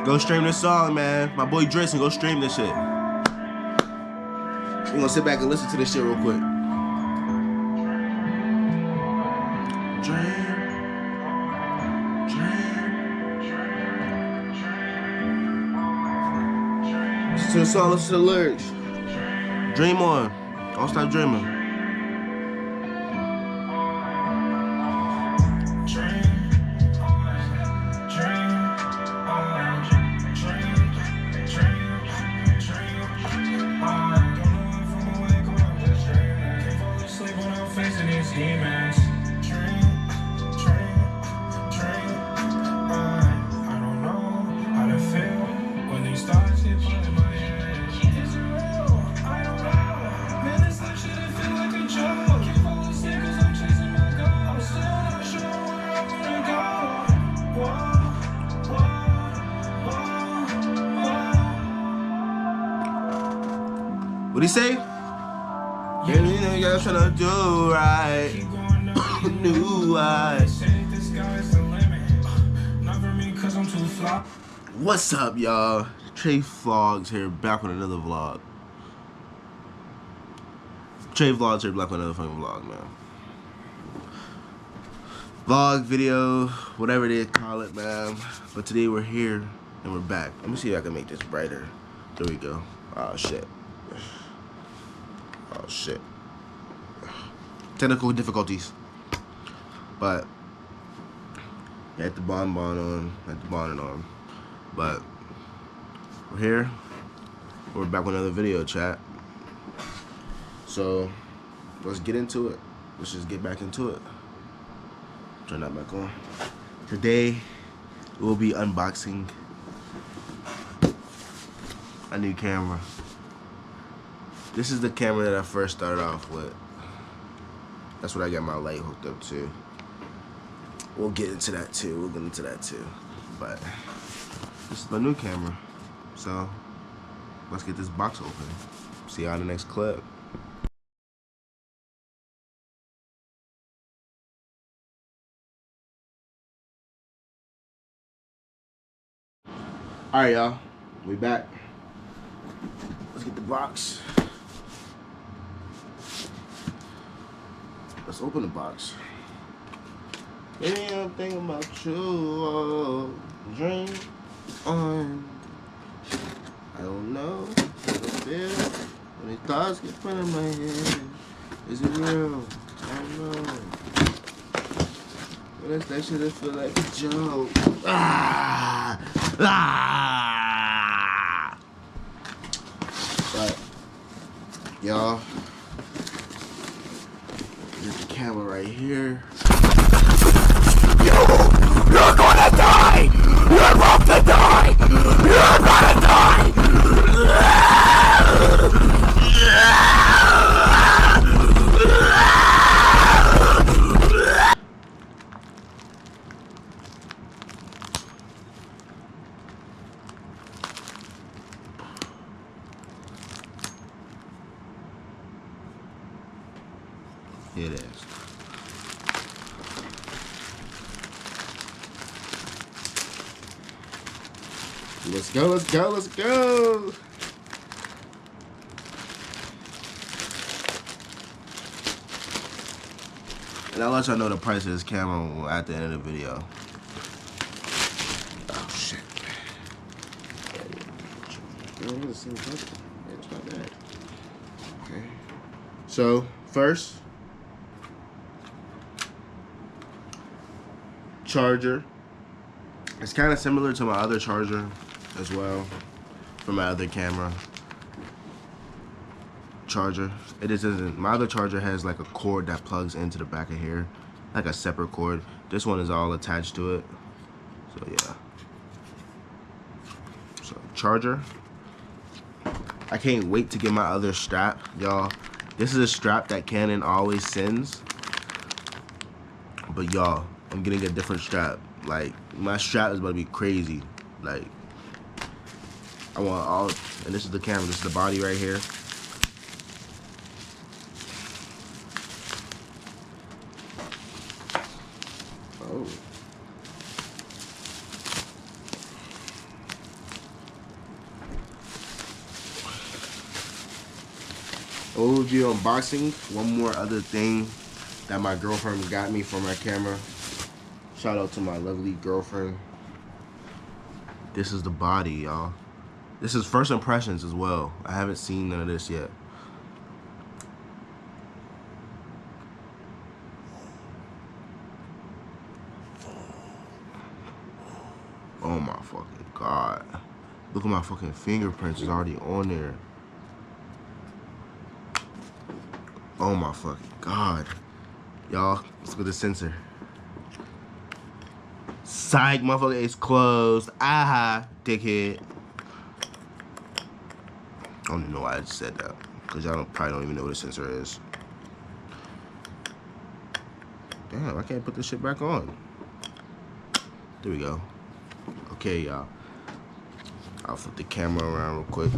Go stream this song, man. My boy Drayson, go stream this shit. We're gonna sit back and listen to this shit real quick. Listen to the song, listen to the lyrics. Dream on. Don't stop dreaming. What'd he say? Yeah, you know you gotta try to do right. New eyes. What's up, y'all? Trey Vlogs here, back with another vlog. Trey Vlogs here, back with another fucking vlog, man. Vlog, video, whatever they call it, man. But today we're here and we're back. Let me see if I can make this brighter. There we go. Oh shit. Oh shit. Technical difficulties. But I had the bonbon on, had the bonnet on. But we're here. We're back with another video, chat. So let's get into it. Let's just get back into it. Turn that back on. Today we'll be unboxing a new camera. This is the camera that I first started off with. That's what I got my light hooked up to. We'll get into that too. But this is my new camera. So let's get this box open. See y'all in the next clip. Alright, y'all. We back. Let's get the box. Let's open the box. Maybe I'm thinking about you. Dream on. I don't know what I feel when these thoughts get put in my head. Is it real? I don't know. But that's that shit that feel like a joke. But y'all, get the camera right here. You're gonna die! You're about to die! You're gonna die! Here it is. Let's go, let's go, let's go! And I'll let y'all know the price of this camera at the end of the video. Oh shit. It's not bad. Okay. So, first, charger. It's kind of similar to my other charger as well, from my other camera. Charger. It isn't. My other charger has like a cord that plugs into the back of here, like a separate cord. This one is all attached to it. So yeah. So charger. I can't wait to get my other strap, y'all. This is a strap that Canon always sends. But y'all, I'm getting a different strap. Like, my strap is about to be crazy. Like, I want all, and this is the camera, this is the body right here. overview unboxing. One more other thing that my girlfriend got me for my camera. Shout out to my lovely girlfriend. This is the body, y'all. This is first impressions as well. I haven't seen none of this yet. Oh my fucking God. Look at my fucking fingerprints, it's already on there. Oh my fucking God. Y'all, let's look at the sensor. Psych, motherfucker, it's closed. Aha, dickhead. I don't even know why I just said that. Because y'all probably don't even know what a sensor is. Damn, I can't put this shit back on. There we go. Okay, y'all. I'll flip the camera around real quick.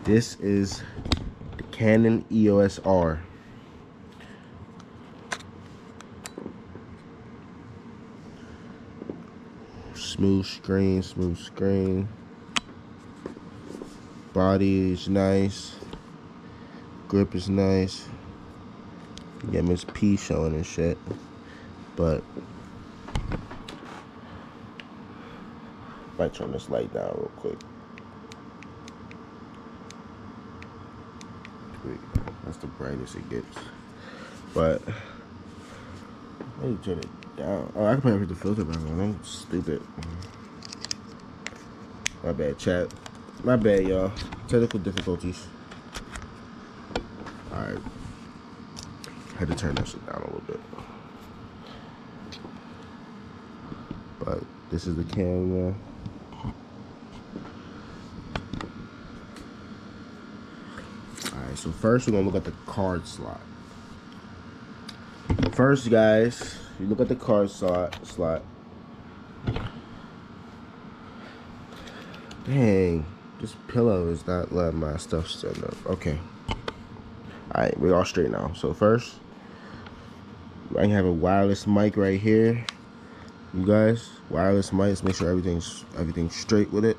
This is the Canon EOS R. Smooth screen. Body is nice. Grip is nice. You got Miss P showing and shit. But might turn this light down real quick. That's the brightest it gets. But let me turn it down. Oh, I can probably put the filter back on. I'm stupid. My bad, chat. My bad, y'all. Technical difficulties. Alright. Had to turn that shit down a little bit. But this is the camera. Alright, so first we're gonna look at the card slot. First, guys, you look at the card slot. Dang, this pillow is not letting my stuff stand up. Okay. Alright, we're all straight now. So first, I have a wireless mic right here. You guys, wireless mics, make sure everything's straight with it.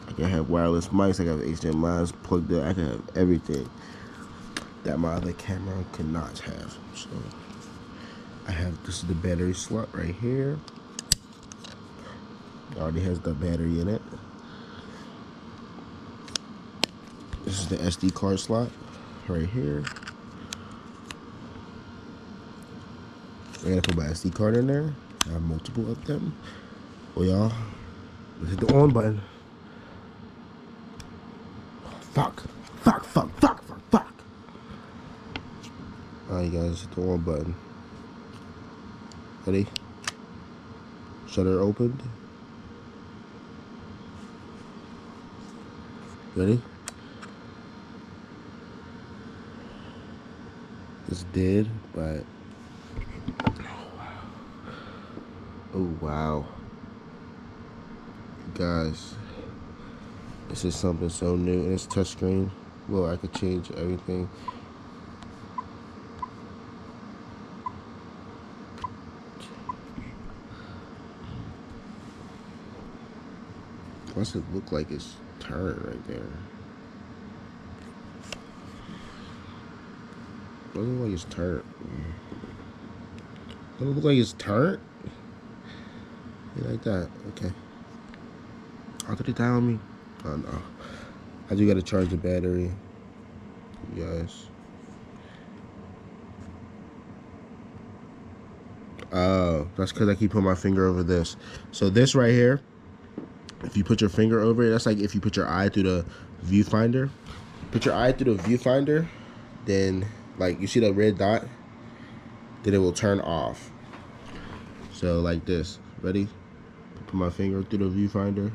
I can have wireless mics, I got HDMI's plugged in, I can have everything that my other camera could not have. So I have, this is the battery slot right here. It already has the battery in it. This is the SD card slot right here. I gotta put my SD card in there. I have multiple of them. Well, y'all, let's hit the on button. Fuck. Alright, guys, hit the on button. Ready? Shutter opened. Ready? It's dead, but oh wow, guys, this is something so new, and it's touchscreen. Well, I could change everything. What's it look like? It's turned right there. Doesn't look like it's turned. Doesn't look like it's turned. You like that? Okay. I'll put it down on me. Oh no. I do gotta charge the battery. You guys. Oh, that's because I keep putting my finger over this. So this right here, if you put your finger over it, that's like if you put your eye through the viewfinder. Put your eye through the viewfinder, then like you see the red dot, then it will turn off. So like this. Ready? Put my finger through the viewfinder.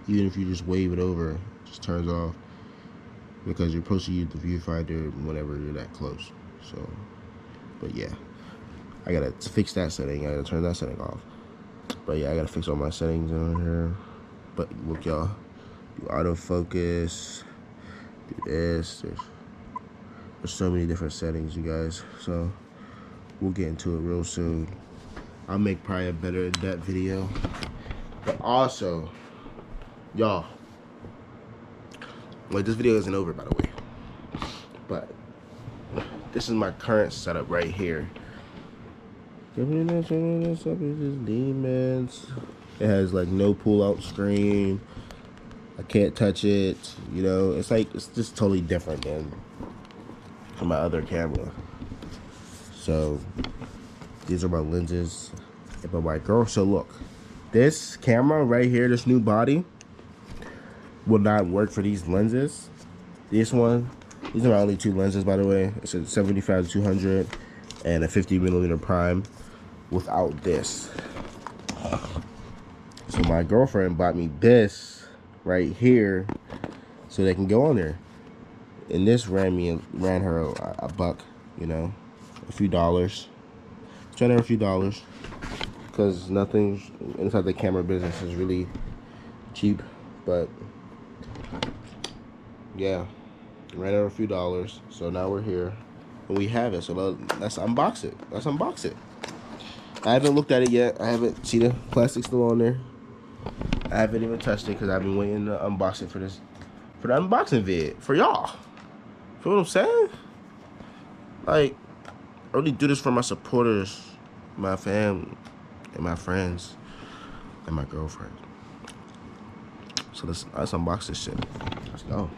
Even if you just wave it over, it just turns off. Because you're supposed to use the viewfinder whenever you're that close. So, but yeah. I gotta fix that setting. I gotta turn that setting off. But yeah, I gotta fix all my settings on here. But look, y'all. Do autofocus. Do this. There's so many different settings, you guys. So we'll get into it real soon. I'll make probably a better in-depth video. But also, y'all, Like, this video isn't over, by the way. But this is my current setup right here. Demons. It has like no pull-out screen. I can't touch it. You know, it's like it's just totally different than my other camera. So these are my lenses. But my girl, so look, this camera right here, this new body, will not work for these lenses. This one, these are my only 2 lenses, by the way. It's a 75-200 and a 50mm prime without this. So my girlfriend bought me this right here so they can go on there. And this ran her a buck, you know, a few dollars. Ran her a few dollars because nothing inside the camera business is really cheap, but yeah, ran her a few dollars. So now we're here and we have it. So let's unbox it. Let's unbox it. I haven't looked at it yet. I haven't seen the plastic still on there. I haven't even touched it because I've been waiting to unbox it for the unboxing vid for y'all. Feel what I'm saying? Like, I only do this for my supporters, my fam, and my friends, and my girlfriend. So let's unbox this shit. Let's go.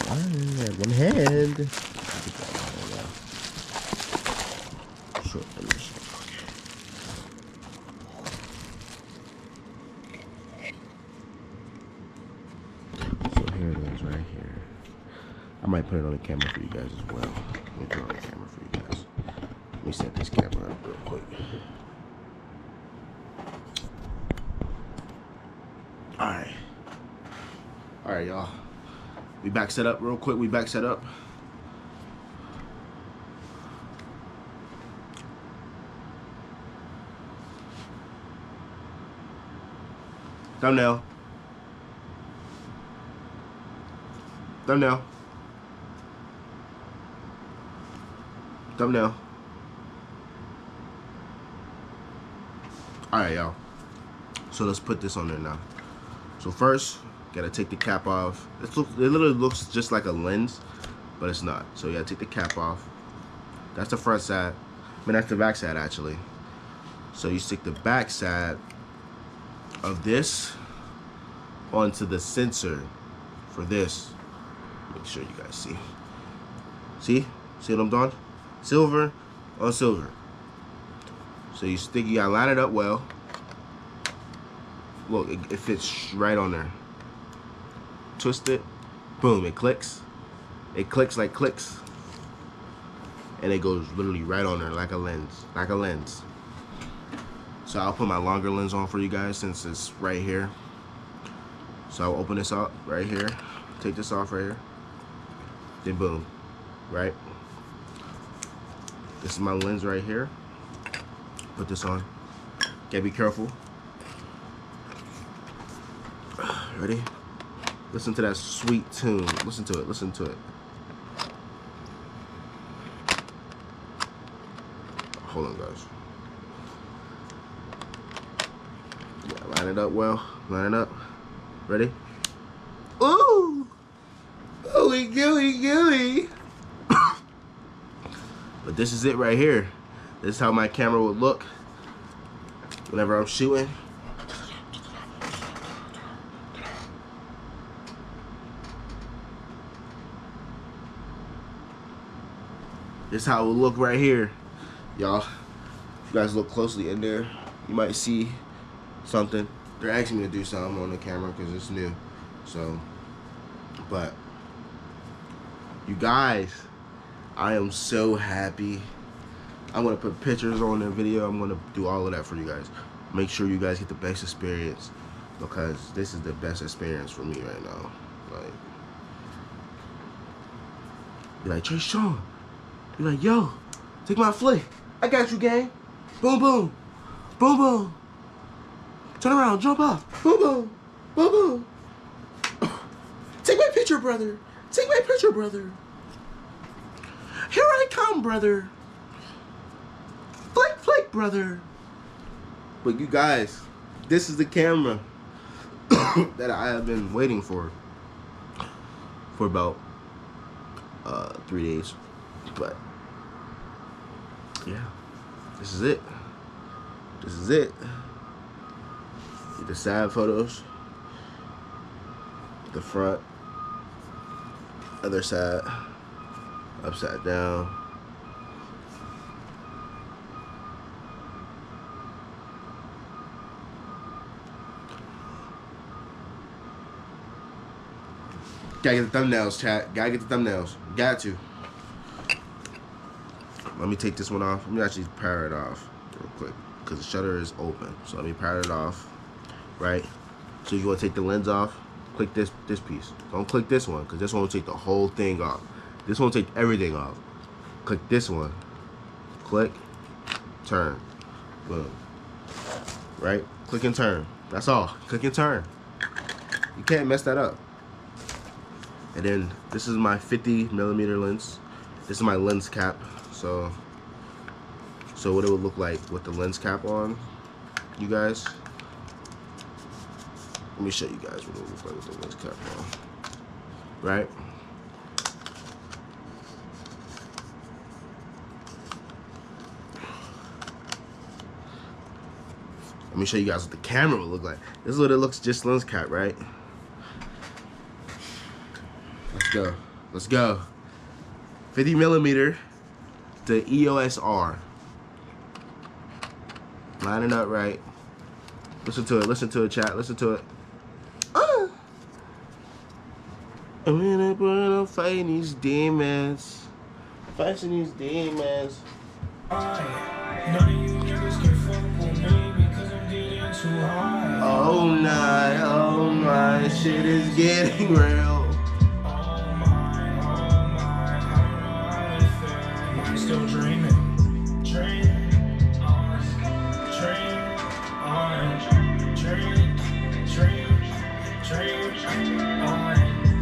Alright, one hand. I might put it on the camera for you guys as well. Let me put it on the camera for you guys. Let me set this camera up real quick. Alright. Alright, y'all. We back set up real quick. We back set up. Thumbnail. Thumbnail. Thumbnail. Alright, y'all. So let's put this on there now. So first, gotta take the cap off. It literally looks just like a lens, but it's not. So you gotta take the cap off. That's the front side. I mean, that's the back side, actually. So you stick the back side of this onto the sensor for this. Make sure you guys see. See what I'm doing? Silver on silver. So you gotta line it up well. Look, it fits right on there. Twist it, boom, it clicks. It clicks like clicks. And it goes literally right on there like a lens. So I'll put my longer lens on for you guys since it's right here. So I'll open this up right here. Take this off right here. Then boom, right? This is my lens right here. Put this on. Gotta be careful. Ready? Listen to that sweet tune. Listen to it. Listen to it. Hold on, guys. Yeah, line it up well. Line it up. Ready? Ooh! Ooey gooey gooey! But this is it right here. This is how my camera would look whenever I'm shooting. This is how it would look right here. Y'all, if you guys look closely in there, you might see something. They're asking me to do something on the camera because it's new. So, but you guys, I am so happy. I'm gonna put pictures on the video. I'm gonna do all of that for you guys. Make sure you guys get the best experience because this is the best experience for me right now. Like, be like, Trey Sean. Be like, yo, take my flick. I got you, gang. Boom, boom. Boom, boom. Turn around, jump off. Boom, boom. Boom, boom. Take my picture, brother. Take my picture, brother. Here I come, brother. Flick, flick, brother. But you guys, this is the camera that I have been waiting for about 3 days. But yeah, this is it. This is it. The side photos, the front, other side, upside down. Gotta get the thumbnails, chat. Gotta get the thumbnails. Got to. Let me take this one off. Let me actually power it off real quick because the shutter is open. So let me power it off. Right? So you want to take the lens off. Click this piece. Don't click this one because this one will take the whole thing off. This one will take everything off. Click this one. Click. Turn. Boom. Right? Click and turn. That's all. Click and turn. You can't mess that up. And then this is my 50mm lens. This is my lens cap. So what it would look like with the lens cap on, you guys. Let me show you guys what it would look like with the lens cap on. Right? Let me show you guys what the camera would look like. This is what it looks just lens cap, right? Let's go. Let's go. 50mm, the Eos R. Line it up right. Listen to it, chat. Listen to it. I'm gonna put on fighting these demons. Fighting these demons. None of you niggas can fuck with me because I'm getting too high. Oh my, shit is getting real. Still dreaming on, dream on.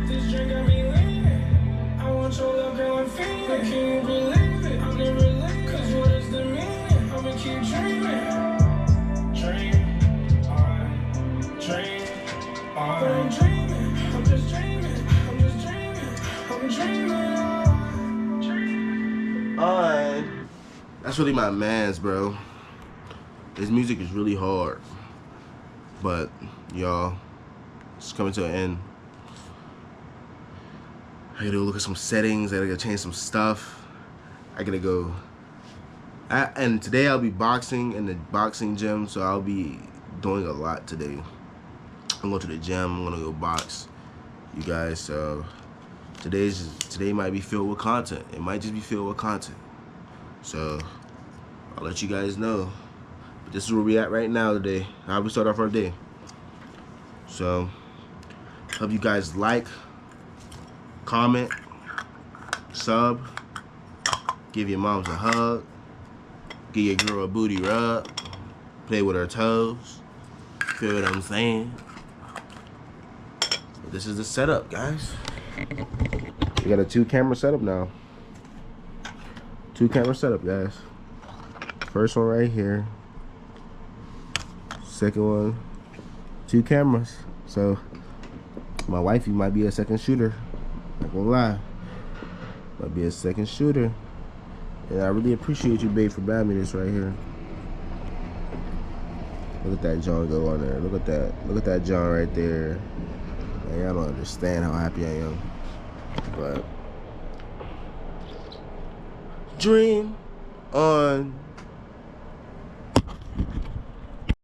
This drink got me leaning. I want your love, girl, I'm feeling. Can you believe it? I'll never leave. Cause what is the meaning? I'ma keep dreaming. Dream on. But I'm dreaming. I'm just dreaming. I'm dreaming on. That's really my man's, bro. His music is really hard. But, y'all, it's coming to an end. I gotta go look at some settings. I gotta change some stuff. I gotta go. And today I'll be boxing in the boxing gym, so I'll be doing a lot today. I'm going to the gym. I'm gonna go box, you guys. So today might be filled with content. It might just be filled with content. So I'll let you guys know. But this is where we at right now today. How we start off our day. So hope you guys like, comment, sub, give your moms a hug, give your girl a booty rub, play with her toes. Feel what I'm saying? But this is the setup, guys. We got a 2-camera setup now. 2-camera setup, guys. First one right here. Second one, 2 cameras. So my wifey might be a second shooter. Not gonna lie. Might be a second shooter. And I really appreciate you, babe, for buying me this right here. Look at that John go on there. Look at that. Look at that John right there. Man, y'all don't understand how happy I am. But dream on.